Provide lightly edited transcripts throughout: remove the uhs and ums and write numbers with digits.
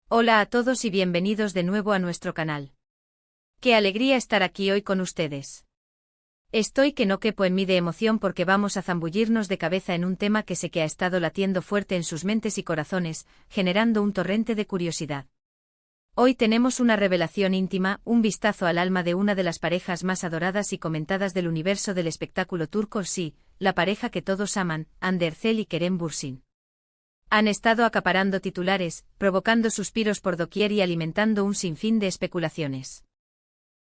Hola a todos y bienvenidos de nuevo a nuestro canal. Qué alegría estar aquí hoy con ustedes. Estoy que no quepo en mí de emoción porque vamos a zambullirnos de cabeza en un tema que sé que ha estado latiendo fuerte en sus mentes y corazones, generando un torrente de curiosidad. Hoy tenemos una revelación íntima, un vistazo al alma de una de las parejas más adoradas y comentadas del universo del espectáculo turco, sí, la pareja que todos aman, Hande Erçel y Kerem Bürsin. Han estado acaparando titulares, provocando suspiros por doquier y alimentando un sinfín de especulaciones.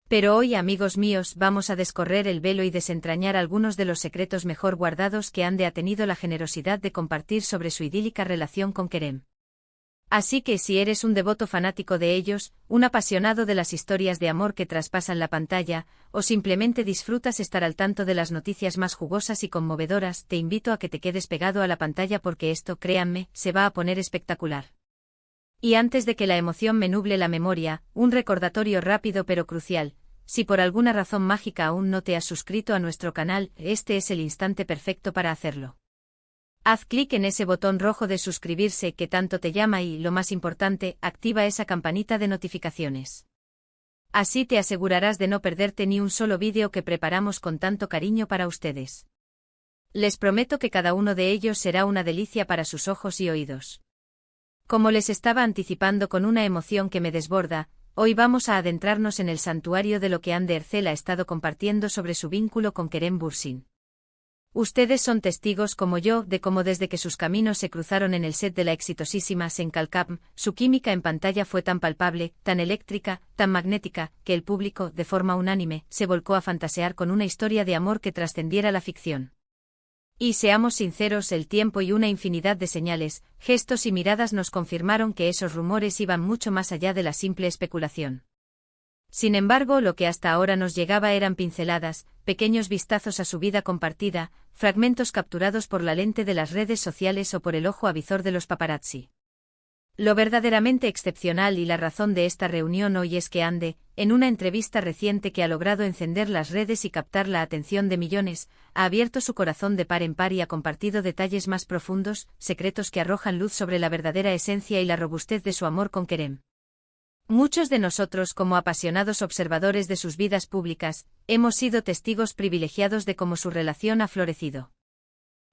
Pero hoy, amigos míos, vamos a descorrer el velo y desentrañar algunos de los secretos mejor guardados que Hande ha tenido la generosidad de compartir sobre su idílica relación con Kerem. Así que si eres un devoto fanático de ellos, un apasionado de las historias de amor que traspasan la pantalla, o simplemente disfrutas estar al tanto de las noticias más jugosas y conmovedoras, te invito a que te quedes pegado a la pantalla porque esto, créanme, se va a poner espectacular. Y antes de que la emoción me nuble la memoria, un recordatorio rápido pero crucial: si por alguna razón mágica aún no te has suscrito a nuestro canal, este es el instante perfecto para hacerlo. Haz clic en ese botón rojo de suscribirse que tanto te llama y, lo más importante, activa esa campanita de notificaciones. Así te asegurarás de no perderte ni un solo vídeo que preparamos con tanto cariño para ustedes. Les prometo que cada uno de ellos será una delicia para sus ojos y oídos. Como les estaba anticipando con una emoción que me desborda, hoy vamos a adentrarnos en el santuario de lo que Hande Erçel ha estado compartiendo sobre su vínculo con Kerem Bürsin. Ustedes son testigos como yo de cómo desde que sus caminos se cruzaron en el set de la exitosísima Sen Kalkam, su química en pantalla fue tan palpable, tan eléctrica, tan magnética, que el público, de forma unánime, se volcó a fantasear con una historia de amor que trascendiera la ficción. Y seamos sinceros, el tiempo y una infinidad de señales, gestos y miradas nos confirmaron que esos rumores iban mucho más allá de la simple especulación. Sin embargo, lo que hasta ahora nos llegaba eran pinceladas, pequeños vistazos a su vida compartida, fragmentos capturados por la lente de las redes sociales o por el ojo avizor de los paparazzi. Lo verdaderamente excepcional y la razón de esta reunión hoy es que Hande, en una entrevista reciente que ha logrado encender las redes y captar la atención de millones, ha abierto su corazón de par en par y ha compartido detalles más profundos, secretos que arrojan luz sobre la verdadera esencia y la robustez de su amor con Kerem. Muchos de nosotros, como apasionados observadores de sus vidas públicas, hemos sido testigos privilegiados de cómo su relación ha florecido.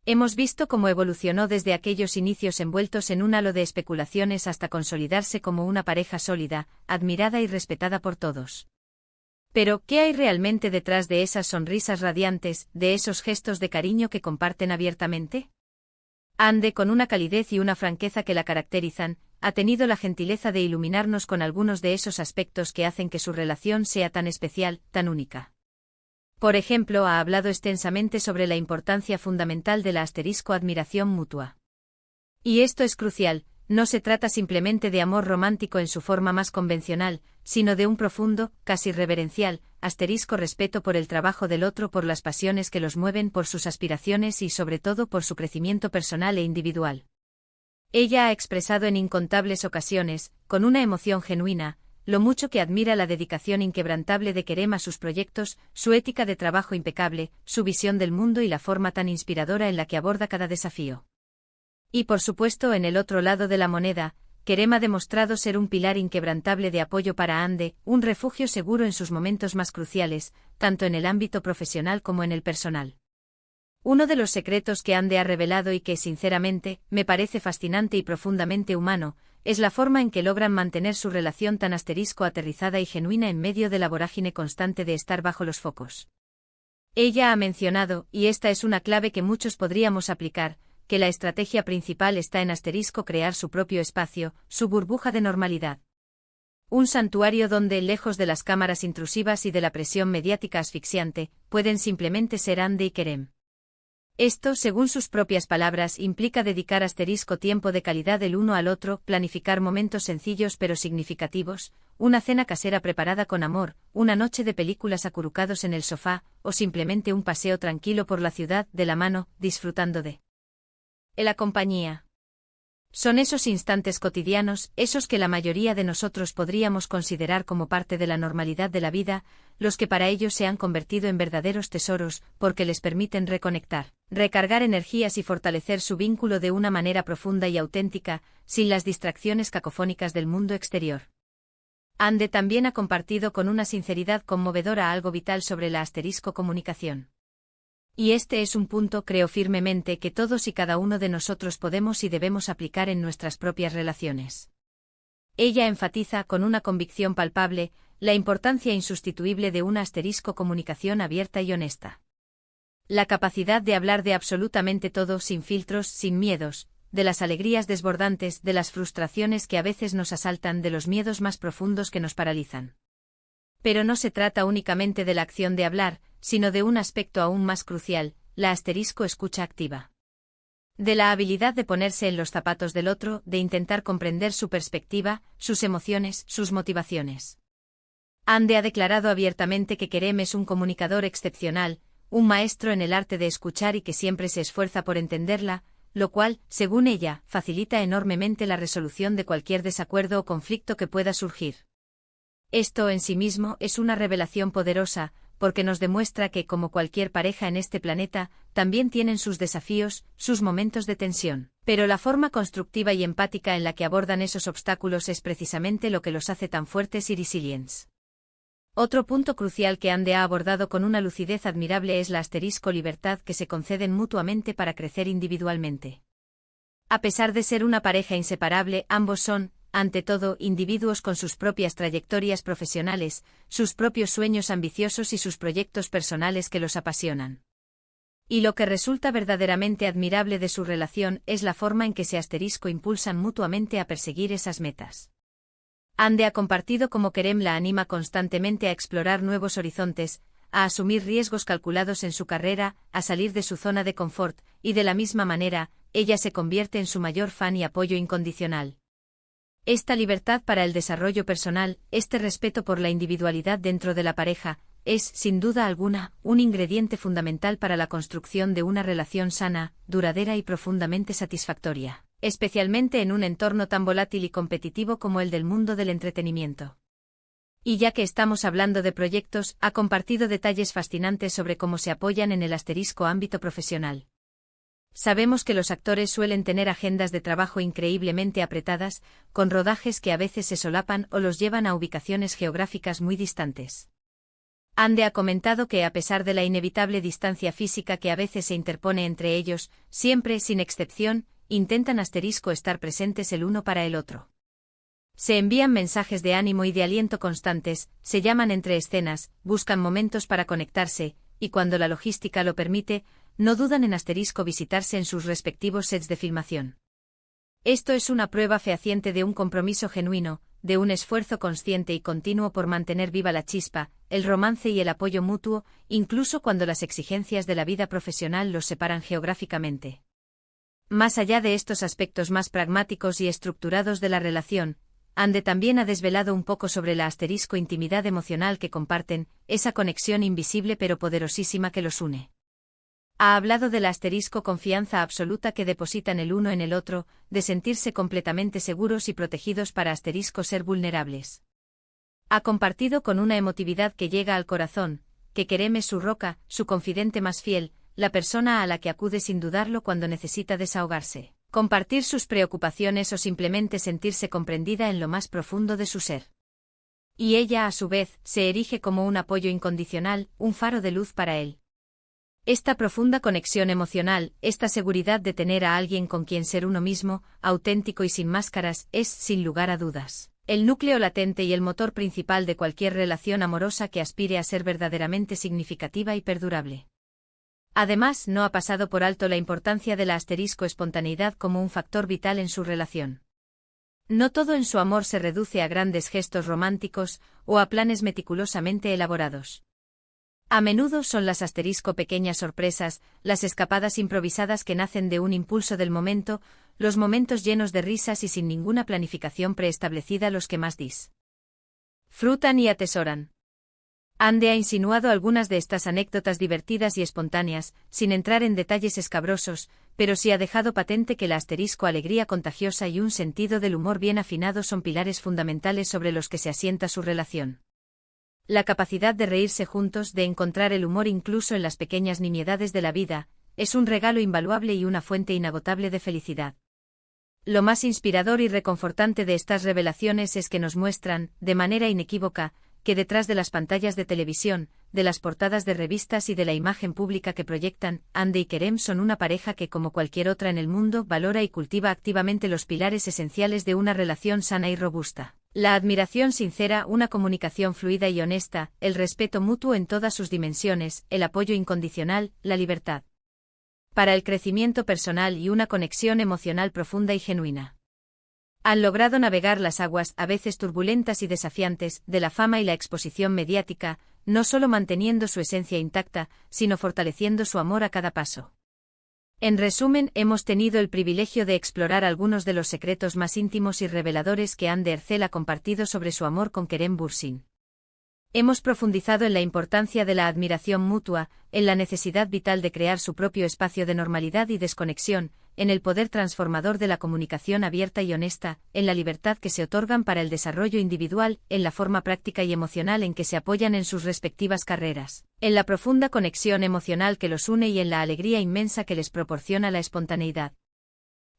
Hemos visto cómo evolucionó desde aquellos inicios envueltos en un halo de especulaciones hasta consolidarse como una pareja sólida, admirada y respetada por todos. Pero, ¿qué hay realmente detrás de esas sonrisas radiantes, de esos gestos de cariño que comparten abiertamente? Hande, con una calidez y una franqueza que la caracterizan, ha tenido la gentileza de iluminarnos con algunos de esos aspectos que hacen que su relación sea tan especial, tan única. Por ejemplo, ha hablado extensamente sobre la importancia fundamental de la admiración mutua. Y esto es crucial, no se trata simplemente de amor romántico en su forma más convencional, sino de un profundo, casi reverencial, respeto por el trabajo del otro, por las pasiones que los mueven, por sus aspiraciones y sobre todo por su crecimiento personal e individual. Ella ha expresado en incontables ocasiones, con una emoción genuina, lo mucho que admira la dedicación inquebrantable de Kerem a sus proyectos, su ética de trabajo impecable, su visión del mundo y la forma tan inspiradora en la que aborda cada desafío. Y por supuesto, en el otro lado de la moneda, Kerem ha demostrado ser un pilar inquebrantable de apoyo para Hande, un refugio seguro en sus momentos más cruciales, tanto en el ámbito profesional como en el personal. Uno de los secretos que Hande ha revelado y que, sinceramente, me parece fascinante y profundamente humano, es la forma en que logran mantener su relación tan aterrizada y genuina en medio de la vorágine constante de estar bajo los focos. Ella ha mencionado, y esta es una clave que muchos podríamos aplicar, que la estrategia principal está en crear su propio espacio, su burbuja de normalidad. Un santuario donde, lejos de las cámaras intrusivas y de la presión mediática asfixiante, pueden simplemente ser Hande y Kerem. Esto, según sus propias palabras, implica dedicar tiempo de calidad el uno al otro, planificar momentos sencillos pero significativos, una cena casera preparada con amor, una noche de películas acurrucados en el sofá, o simplemente un paseo tranquilo por la ciudad, de la mano, disfrutando de la compañía. Son esos instantes cotidianos, esos que la mayoría de nosotros podríamos considerar como parte de la normalidad de la vida, los que para ellos se han convertido en verdaderos tesoros, porque les permiten reconectar, recargar energías y fortalecer su vínculo de una manera profunda y auténtica, sin las distracciones cacofónicas del mundo exterior. Ande también ha compartido con una sinceridad conmovedora algo vital sobre la asterisco comunicación. Y este es un punto, creo firmemente, que todos y cada uno de nosotros podemos y debemos aplicar en nuestras propias relaciones. Ella enfatiza, con una convicción palpable, la importancia insustituible de una asterisco comunicación abierta y honesta. La capacidad de hablar de absolutamente todo sin filtros, sin miedos, de las alegrías desbordantes, de las frustraciones que a veces nos asaltan, de los miedos más profundos que nos paralizan. Pero no se trata únicamente de la acción de hablar, sino de un aspecto aún más crucial, la asterisco escucha activa. De la habilidad de ponerse en los zapatos del otro, de intentar comprender su perspectiva, sus emociones, sus motivaciones. Ande ha declarado abiertamente que Kerem es un comunicador excepcional, un maestro en el arte de escuchar y que siempre se esfuerza por entenderla, lo cual, según ella, facilita enormemente la resolución de cualquier desacuerdo o conflicto que pueda surgir. Esto en sí mismo es una revelación poderosa, porque nos demuestra que, como cualquier pareja en este planeta, también tienen sus desafíos, sus momentos de tensión. Pero la forma constructiva y empática en la que abordan esos obstáculos es precisamente lo que los hace tan fuertes y resilientes. Otro punto crucial que Ande ha abordado con una lucidez admirable es la asterisco libertad que se conceden mutuamente para crecer individualmente. A pesar de ser una pareja inseparable, ambos son, ante todo, individuos con sus propias trayectorias profesionales, sus propios sueños ambiciosos y sus proyectos personales que los apasionan. Y lo que resulta verdaderamente admirable de su relación es la forma en que se asterisco impulsan mutuamente a perseguir esas metas. Ande ha compartido cómo Kerem la anima constantemente a explorar nuevos horizontes, a asumir riesgos calculados en su carrera, a salir de su zona de confort, y de la misma manera, ella se convierte en su mayor fan y apoyo incondicional. Esta libertad para el desarrollo personal, este respeto por la individualidad dentro de la pareja, es, sin duda alguna, un ingrediente fundamental para la construcción de una relación sana, duradera y profundamente satisfactoria, especialmente en un entorno tan volátil y competitivo como el del mundo del entretenimiento. Y ya que estamos hablando de proyectos, ha compartido detalles fascinantes sobre cómo se apoyan en el asterisco ámbito profesional. Sabemos que los actores suelen tener agendas de trabajo increíblemente apretadas, con rodajes que a veces se solapan o los llevan a ubicaciones geográficas muy distantes. Ande ha comentado que a pesar de la inevitable distancia física que a veces se interpone entre ellos, siempre, sin excepción, intentan asterisco estar presentes el uno para el otro. Se envían mensajes de ánimo y de aliento constantes, se llaman entre escenas, buscan momentos para conectarse, y cuando la logística lo permite, no dudan en asterisco visitarse en sus respectivos sets de filmación. Esto es una prueba fehaciente de un compromiso genuino, de un esfuerzo consciente y continuo por mantener viva la chispa, el romance y el apoyo mutuo, incluso cuando las exigencias de la vida profesional los separan geográficamente. Más allá de estos aspectos más pragmáticos y estructurados de la relación, Ande también ha desvelado un poco sobre la asterisco intimidad emocional que comparten, esa conexión invisible pero poderosísima que los une. Ha hablado de la asterisco confianza absoluta que depositan el uno en el otro, de sentirse completamente seguros y protegidos para asterisco ser vulnerables. Ha compartido con una emotividad que llega al corazón, que Kerem es su roca, su confidente más fiel, la persona a la que acude sin dudarlo cuando necesita desahogarse, compartir sus preocupaciones o simplemente sentirse comprendida en lo más profundo de su ser. Y ella, a su vez, se erige como un apoyo incondicional, un faro de luz para él. Esta profunda conexión emocional, esta seguridad de tener a alguien con quien ser uno mismo, auténtico y sin máscaras, es, sin lugar a dudas, el núcleo latente y el motor principal de cualquier relación amorosa que aspire a ser verdaderamente significativa y perdurable. Además, no ha pasado por alto la importancia de la asterisco espontaneidad como un factor vital en su relación. No todo en su amor se reduce a grandes gestos románticos o a planes meticulosamente elaborados. A menudo son las asterisco pequeñas sorpresas, las escapadas improvisadas que nacen de un impulso del momento, los momentos llenos de risas y sin ninguna planificación preestablecida los que más disfrutan y atesoran. Ande ha insinuado algunas de estas anécdotas divertidas y espontáneas, sin entrar en detalles escabrosos, pero sí ha dejado patente que la alegría contagiosa y un sentido del humor bien afinado son pilares fundamentales sobre los que se asienta su relación. La capacidad de reírse juntos, de encontrar el humor incluso en las pequeñas nimiedades de la vida, es un regalo invaluable y una fuente inagotable de felicidad. Lo más inspirador y reconfortante de estas revelaciones es que nos muestran, de manera inequívoca, que detrás de las pantallas de televisión, de las portadas de revistas y de la imagen pública que proyectan, Hande y Kerem son una pareja que, como cualquier otra en el mundo, valora y cultiva activamente los pilares esenciales de una relación sana y robusta. La admiración sincera, una comunicación fluida y honesta, el respeto mutuo en todas sus dimensiones, el apoyo incondicional, la libertad para el crecimiento personal y una conexión emocional profunda y genuina. Han logrado navegar las aguas, a veces turbulentas y desafiantes, de la fama y la exposición mediática, no solo manteniendo su esencia intacta, sino fortaleciendo su amor a cada paso. En resumen, hemos tenido el privilegio de explorar algunos de los secretos más íntimos y reveladores que Hande Erçel ha compartido sobre su amor con Kerem Bürsin. Hemos profundizado en la importancia de la admiración mutua, en la necesidad vital de crear su propio espacio de normalidad y desconexión, en el poder transformador de la comunicación abierta y honesta, en la libertad que se otorgan para el desarrollo individual, en la forma práctica y emocional en que se apoyan en sus respectivas carreras, en la profunda conexión emocional que los une y en la alegría inmensa que les proporciona la espontaneidad.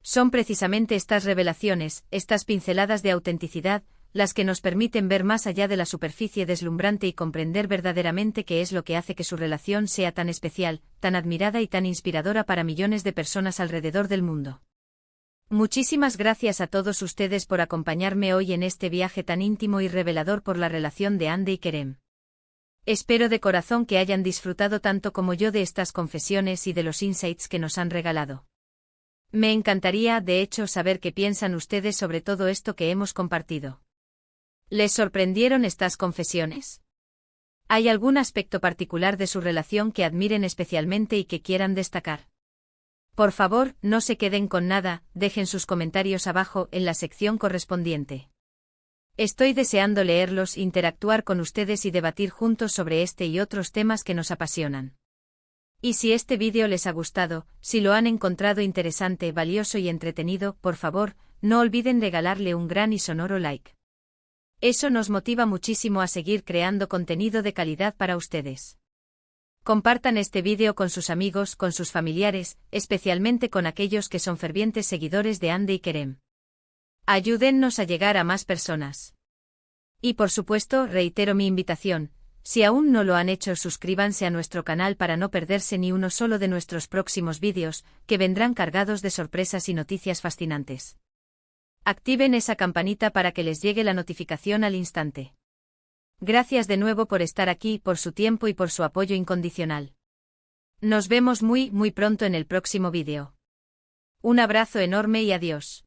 Son precisamente estas revelaciones, estas pinceladas de autenticidad, las que nos permiten ver más allá de la superficie deslumbrante y comprender verdaderamente qué es lo que hace que su relación sea tan especial, tan admirada y tan inspiradora para millones de personas alrededor del mundo. Muchísimas gracias a todos ustedes por acompañarme hoy en este viaje tan íntimo y revelador por la relación de Hande y Kerem. Espero de corazón que hayan disfrutado tanto como yo de estas confesiones y de los insights que nos han regalado. Me encantaría, de hecho, saber qué piensan ustedes sobre todo esto que hemos compartido. ¿Les sorprendieron estas confesiones? ¿Hay algún aspecto particular de su relación que admiren especialmente y que quieran destacar? Por favor, no se queden con nada, dejen sus comentarios abajo en la sección correspondiente. Estoy deseando leerlos, interactuar con ustedes y debatir juntos sobre este y otros temas que nos apasionan. Y si este vídeo les ha gustado, si lo han encontrado interesante, valioso y entretenido, por favor, no olviden regalarle un gran y sonoro like. Eso nos motiva muchísimo a seguir creando contenido de calidad para ustedes. Compartan este vídeo con sus amigos, con sus familiares, especialmente con aquellos que son fervientes seguidores de Hande y Kerem. Ayúdennos a llegar a más personas. Y por supuesto, reitero mi invitación, si aún no lo han hecho, suscríbanse a nuestro canal para no perderse ni uno solo de nuestros próximos vídeos, que vendrán cargados de sorpresas y noticias fascinantes. Activen esa campanita para que les llegue la notificación al instante. Gracias de nuevo por estar aquí, por su tiempo y por su apoyo incondicional. Nos vemos muy pronto en el próximo vídeo. Un abrazo enorme y adiós.